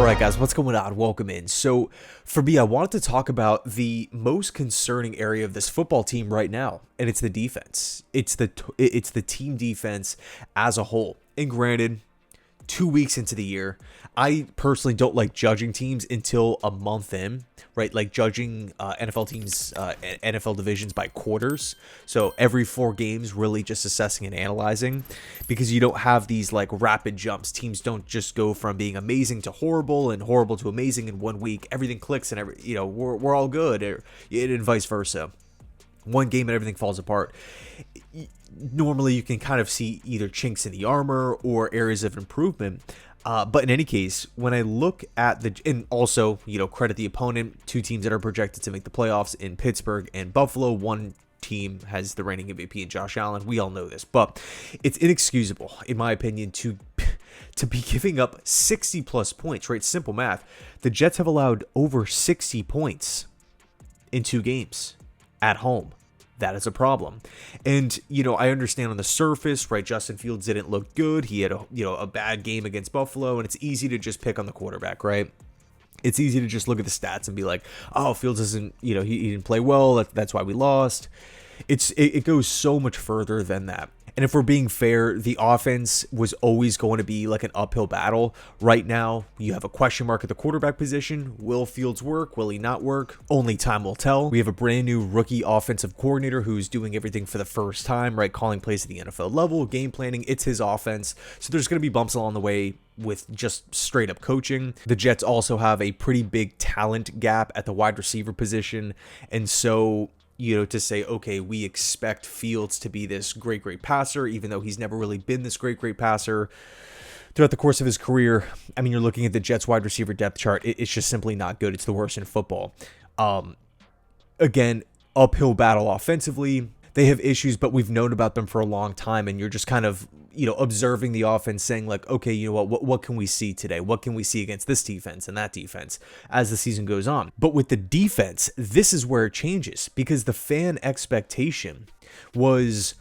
Alright guys, what's going on? Welcome in. So for me, I wanted to talk about the most concerning area of this football team right now, and it's the defense. It's the team defense as a whole. And granted, 2 weeks into the year, I personally don't like judging teams until a month in, right? Like judging NFL teams, NFL divisions by quarters. So every 4 games, really just assessing and analyzing, because you don't have these like rapid jumps. Teams don't just go from being amazing to horrible and horrible to amazing in 1 week. Everything clicks and we're all good, and vice versa. One game and everything falls apart. Normally you can kind of see either chinks in the armor or areas of improvement. But in any case, when I look at and also, credit the opponent, 2 teams that are projected to make the playoffs in Pittsburgh and Buffalo. One team has the reigning MVP in Josh Allen. We all know this, but it's inexcusable, in my opinion, to be giving up 60 plus points, right? Simple math. The Jets have allowed over 60 points in 2 games at home. That is a problem. And, I understand on the surface, right, Justin Fields didn't look good. He had a bad game against Buffalo, and it's easy to just pick on the quarterback, right? It's easy to just look at the stats and be like, oh, Fields doesn't, he didn't play well. That's why we lost. It goes so much further than that. And if we're being fair, the offense was always going to be like an uphill battle. Right now, you have a question mark at the quarterback position. Will Fields work? Will he not work? Only time will tell. We have a brand new rookie offensive coordinator who's doing everything for the first time, right? Calling plays at the NFL level, game planning. It's his offense. So there's going to be bumps along the way with just straight up coaching. The Jets also have a pretty big talent gap at the wide receiver position. And so, to say, okay, we expect Fields to be this great passer, even though he's never really been this great passer throughout the course of his career. I mean, you're looking at the Jets wide receiver depth chart. It's just simply not good. It's the worst in football. Again, uphill battle offensively. They have issues, but we've known about them for a long time, and you're just kind of, observing the offense, saying like, okay, what can we see today? What can we see against this defense and that defense as the season goes on? But with the defense, this is where it changes, because the fan expectation was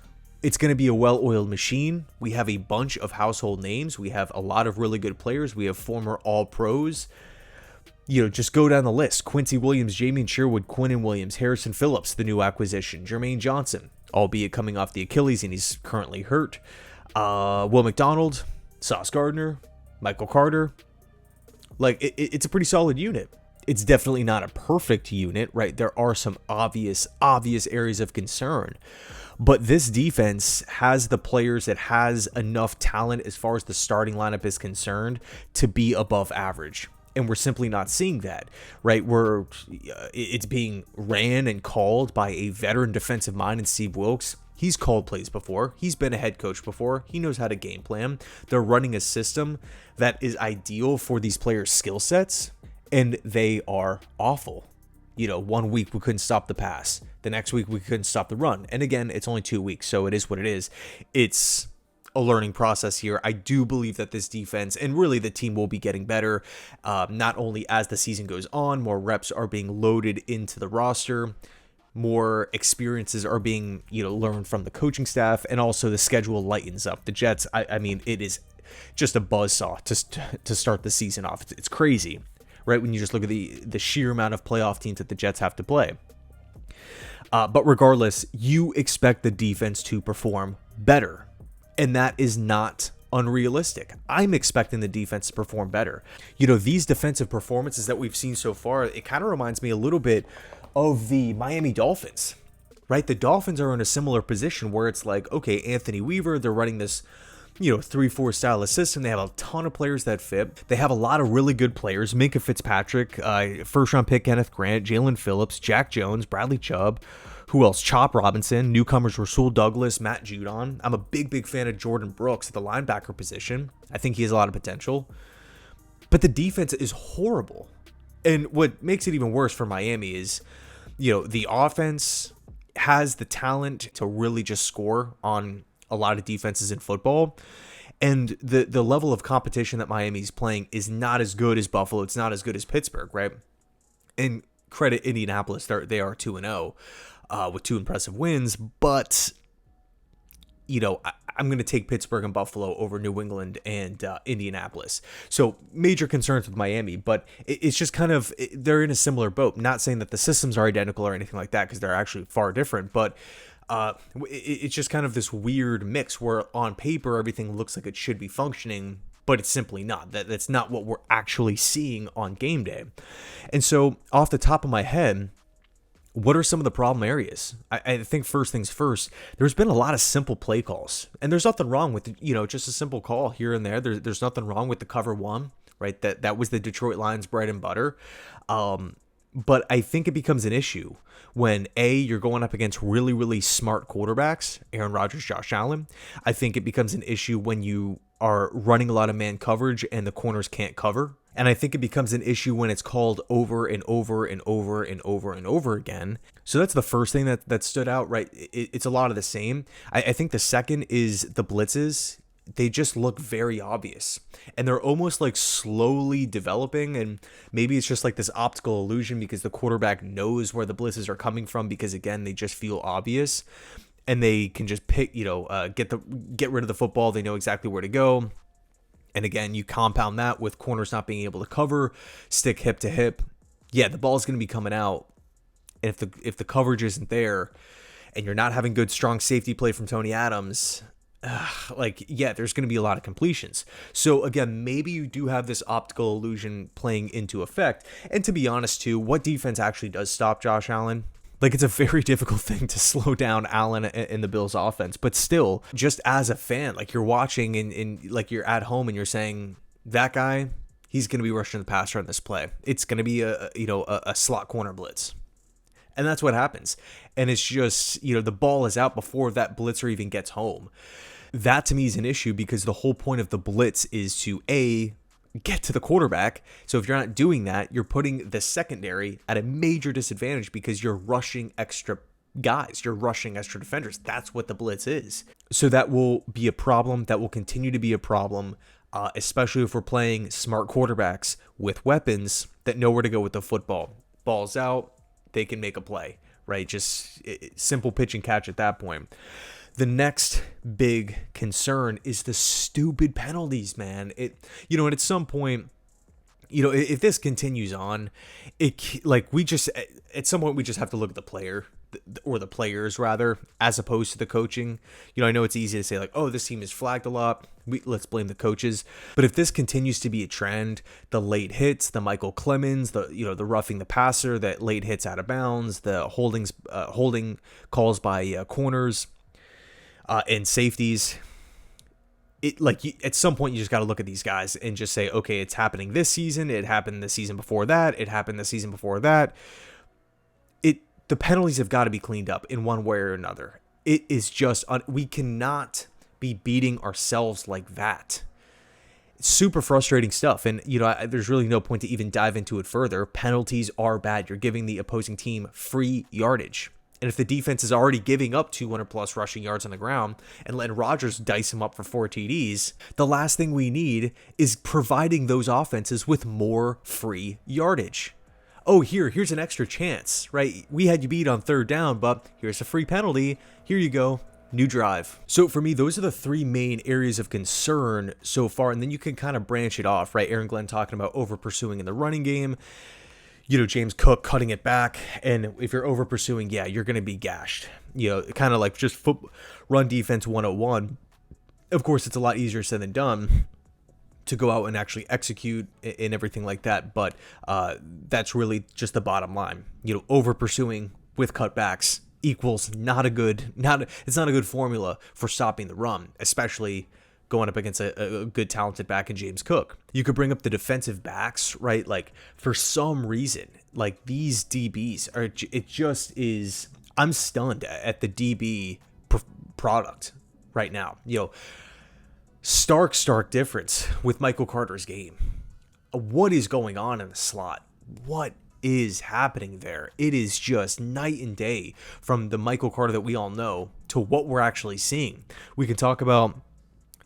it's going to be a well-oiled machine. We have a bunch of household names. We have a lot of really good players. We have former All-Pros. Just go down the list. Quincy Williams, Jamien Sherwood, Quinnen Williams, Harrison Phillips, the new acquisition, Jermaine Johnson, albeit coming off the Achilles and he's currently hurt. Will McDonald, Sauce Gardner, Michael Carter. Like, it's a pretty solid unit. It's definitely not a perfect unit, right? There are some obvious areas of concern. But this defense has the players, it has enough talent as far as the starting lineup is concerned to be above average. And we're simply not seeing that, right? It's being ran and called by a veteran defensive mind in Steve Wilks. He's called plays before. He's been a head coach before. He knows how to game plan. They're running a system that is ideal for these players' skill sets, and they are awful. 1 week we couldn't stop the pass. The next week we couldn't stop the run. And again, it's only 2 weeks, so it is what it is. It's a learning process here. I do believe that this defense and really the team will be getting better, not only as the season goes on, more reps are being loaded into the roster, more experiences are being learned from the coaching staff, and also the schedule lightens up. The Jets, I mean, it is just a buzzsaw to start the season off. It's crazy, right? When you just look at the sheer amount of playoff teams that the Jets have to play. But regardless, you expect the defense to perform better. And that is not unrealistic. I'm expecting the defense to perform better. These defensive performances that we've seen so far, it kind of reminds me a little bit of the Miami Dolphins, right? The Dolphins are in a similar position where it's like, okay, Anthony Weaver, they're running this, 3-4 style of system. They have a ton of players that fit. They have a lot of really good players. Minka Fitzpatrick, first round pick Kenneth Grant, Jalen Phillips, Jack Jones, Bradley Chubb. Who else? Chop Robinson, newcomers Rasul Douglas, Matt Judon. I'm a big fan of Jordan Brooks at the linebacker position. I think he has a lot of potential. But the defense is horrible. And what makes it even worse for Miami is, the offense has the talent to really just score on a lot of defenses in football. And the level of competition that Miami's playing is not as good as Buffalo. It's not as good as Pittsburgh, right? And credit Indianapolis, they are 2-0. With 2 impressive wins, but I'm going to take Pittsburgh and Buffalo over New England and Indianapolis. So major concerns with Miami, but it's just kind of, they're in a similar boat. Not saying that the systems are identical or anything like that, because they're actually far different, but it's just kind of this weird mix where on paper everything looks like it should be functioning, but it's simply not. That's not what we're actually seeing on game day. And so off the top of my head, what are some of the problem areas? I think first things first, there's been a lot of simple play calls, and there's nothing wrong with, just a simple call here and there. There's nothing wrong with the cover one, right? That was the Detroit Lions bread and butter. But I think it becomes an issue when you're going up against really, really smart quarterbacks, Aaron Rodgers, Josh Allen. I think it becomes an issue when you are running a lot of man coverage and the corners can't cover. And I think it becomes an issue when it's called over and over and over and over and over again. So that's the first thing that stood out, right? It's a lot of the same. I think the second is the blitzes. They just look very obvious, and they're almost like slowly developing. And maybe it's just like this optical illusion because the quarterback knows where the blitzes are coming from, because again, they just feel obvious and they can just pick, get rid of the football. They know exactly where to go. And again, you compound that with corners not being able to cover, stick hip to hip. Yeah, the ball is going to be coming out. And if the coverage isn't there and you're not having good, strong safety play from Tony Adams, there's going to be a lot of completions. So again, maybe you do have this optical illusion playing into effect. And to be honest too, what defense actually does stop Josh Allen? Like, it's a very difficult thing to slow down Allen in the Bills offense, but still, just as a fan, like you're watching and like you're at home and you're saying, that guy, he's going to be rushing the passer on this play. It's going to be a slot corner blitz. And that's what happens. And it's just, the ball is out before that blitzer even gets home. That to me is an issue because the whole point of the blitz is to get to the quarterback. So if you're not doing that, you're putting the secondary at a major disadvantage because you're rushing extra guys. You're rushing extra defenders. That's what the blitz is. So that will be a problem. That will continue to be a problem, especially if we're playing smart quarterbacks with weapons that know where to go with the football. Ball's out, they can make a play, right? Just simple pitch and catch at that point. The next big concern is the stupid penalties, man. And at some point, if this continues on, at some point we just have to look at the player, or the players rather, as opposed to the coaching. I know it's easy to say like, oh, this team is flagged a lot. Let's blame the coaches. But if this continues to be a trend, the late hits, the Michael Clemens, the roughing the passer, that late hits out of bounds, the holding calls by corners, and safeties, at some point you just got to look at these guys and just say, okay, it's happening this season. It happened the season before that. It happened the season before that. The penalties have got to be cleaned up in one way or another. It is just, we cannot be beating ourselves like that. It's super frustrating stuff. And, there's really no point to even dive into it further. Penalties are bad. You're giving the opposing team free yardage. And if the defense is already giving up 200 plus rushing yards on the ground and letting Rodgers dice him up for 4 TDs, the last thing we need is providing those offenses with more free yardage. Oh, here's an extra chance, right? We had you beat on 3rd down, but here's a free penalty. Here you go. New drive. So for me, those are the 3 main areas of concern so far. And then you can kind of branch it off, right? Aaron Glenn talking about over pursuing in the running game. James Cook cutting it back. And if you're over pursuing, you're going to be gashed. Kind of like just run defense 101. Of course, it's a lot easier said than done to go out and actually execute and everything like that. But that's really just the bottom line. Over pursuing with cutbacks equals it's not a good formula for stopping the run, especially going up against a good talented back in James Cook. You could bring up the defensive backs, right? Like for some reason, like these DBs I'm stunned at the DB product right now. Stark difference with Michael Carter's game. What is going on in the slot? What is happening there? It is just night and day from the Michael Carter that we all know to what we're actually seeing. We can talk about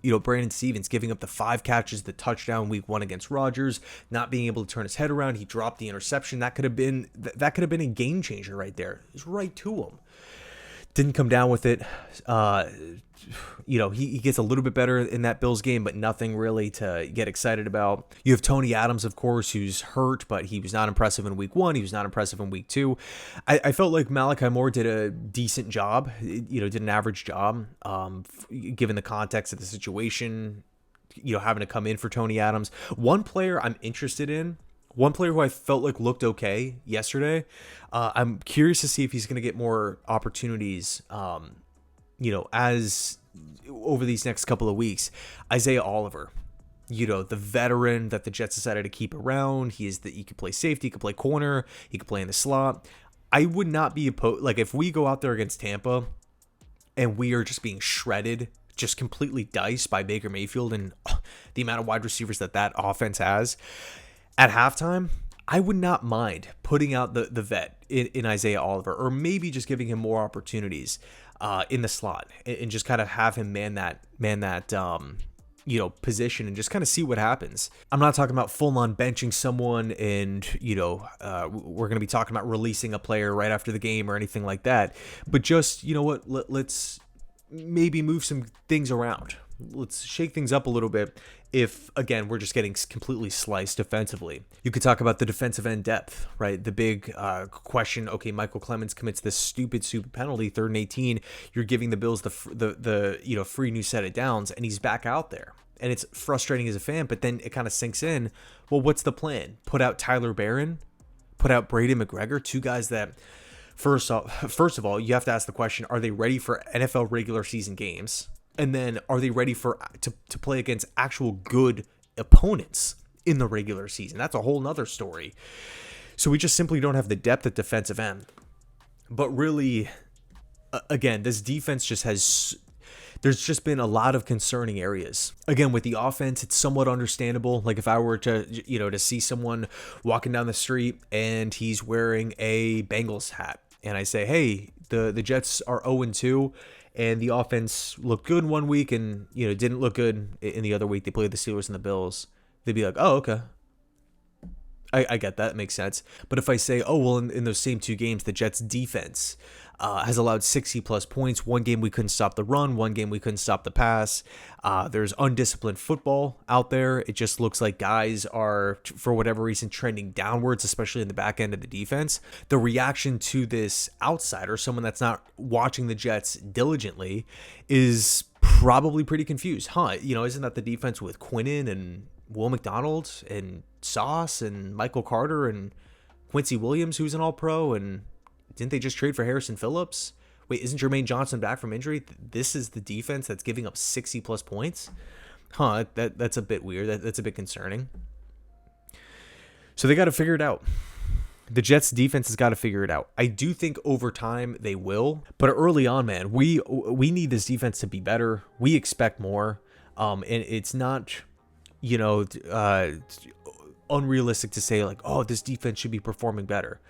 Brandon Stevens giving up the 5 catches, the touchdown week 1 against Rodgers, not being able to turn his head around. He dropped the interception. That could have been a game changer right there. It's right to him. Didn't come down with it. He gets a little bit better in that Bills game, but nothing really to get excited about. You have Tony Adams, of course, who's hurt, but he was not impressive in week 1. He was not impressive in week 2. I felt like Malachi Moore did a decent job, did an average job, given the context of the situation, having to come in for Tony Adams. One player I'm interested in, one player who I felt like looked okay yesterday. I'm curious to see if he's going to get more opportunities, as over these next couple of weeks. Isaiah Oliver, the veteran that the Jets decided to keep around. He could play safety, he could play corner, he could play in the slot. I would not be opposed. Like, if we go out there against Tampa and we are just being shredded, just completely diced by Baker Mayfield and the amount of wide receivers that offense has, at halftime, I would not mind putting out the vet in Isaiah Oliver, or maybe just giving him more opportunities in the slot, and just kind of have him man that position and just kind of see what happens. I'm not talking about full on benching someone and we're going to be talking about releasing a player right after the game or anything like that, but just let's maybe move some things around. Let's shake things up a little bit if, again, we're just getting completely sliced defensively. You could talk about the defensive end depth, right? The big question, okay, Michael Clemens commits this stupid penalty, 3rd and 18. You're giving the Bills the free new set of downs, and he's back out there. And it's frustrating as a fan, but then it kind of sinks in. Well, what's the plan? Put out Tyler Barron? Put out Brady McGregor? Two guys that, first of all, you have to ask the question, are they ready for NFL regular season games? And then are they ready to play against actual good opponents in the regular season? That's a whole nother story. So we just simply don't have the depth at defensive end. But really, again, this defense there's just been a lot of concerning areas. Again, with the offense, it's somewhat understandable. Like if I were to see someone walking down the street and he's wearing a Bengals hat, and I say, hey, the Jets are 0-2, and the offense looked good one week and didn't look good in the other week. They played the Steelers and the Bills. They'd be like, oh, okay. I get that. It makes sense. But if I say, oh, well, in those same 2 games, the Jets defense has allowed 60-plus points. One game we couldn't stop the run. One game we couldn't stop the pass. There's undisciplined football out there. It just looks like guys are, for whatever reason, trending downwards, especially in the back end of the defense. The reaction to this outsider, someone that's not watching the Jets diligently, is probably pretty confused. Isn't that the defense with Quinnen and Will McDonald and Sauce and Michael Carter and Quincy Williams, who's an all-pro, and didn't they just trade for Harrison Phillips? Wait, isn't Jermaine Johnson back from injury? This is the defense that's giving up 60-plus points? That's a bit weird. That's a bit concerning. So they got to figure it out. The Jets defense has got to figure it out. I do think over time they will, but early on, man, we need this defense to be better. We expect more, and it's not unrealistic to say like, oh, this defense should be performing better.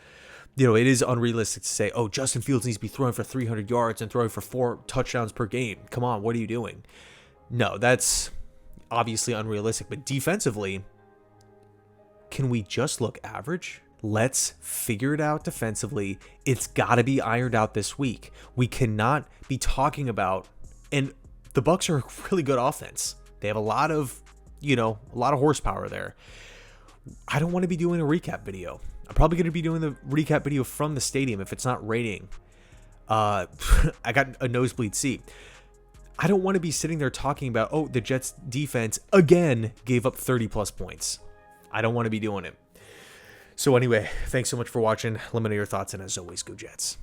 It is unrealistic to say, oh, Justin Fields needs to be throwing for 300 yards and throwing for 4 touchdowns per game. Come on, what are you doing? No, that's obviously unrealistic. But defensively, can we just look average? Let's figure it out defensively. It's got to be ironed out this week. We cannot be talking about, and the Bucs are a really good offense. They have a lot of horsepower there. I don't want to be doing a recap video. I'm probably going to be doing the recap video from the stadium if it's not raining. I got a nosebleed seat. I don't want to be sitting there talking about, oh, the Jets defense again gave up 30-plus points. I don't want to be doing it. So anyway, thanks so much for watching. Let me know your thoughts, and as always, go Jets.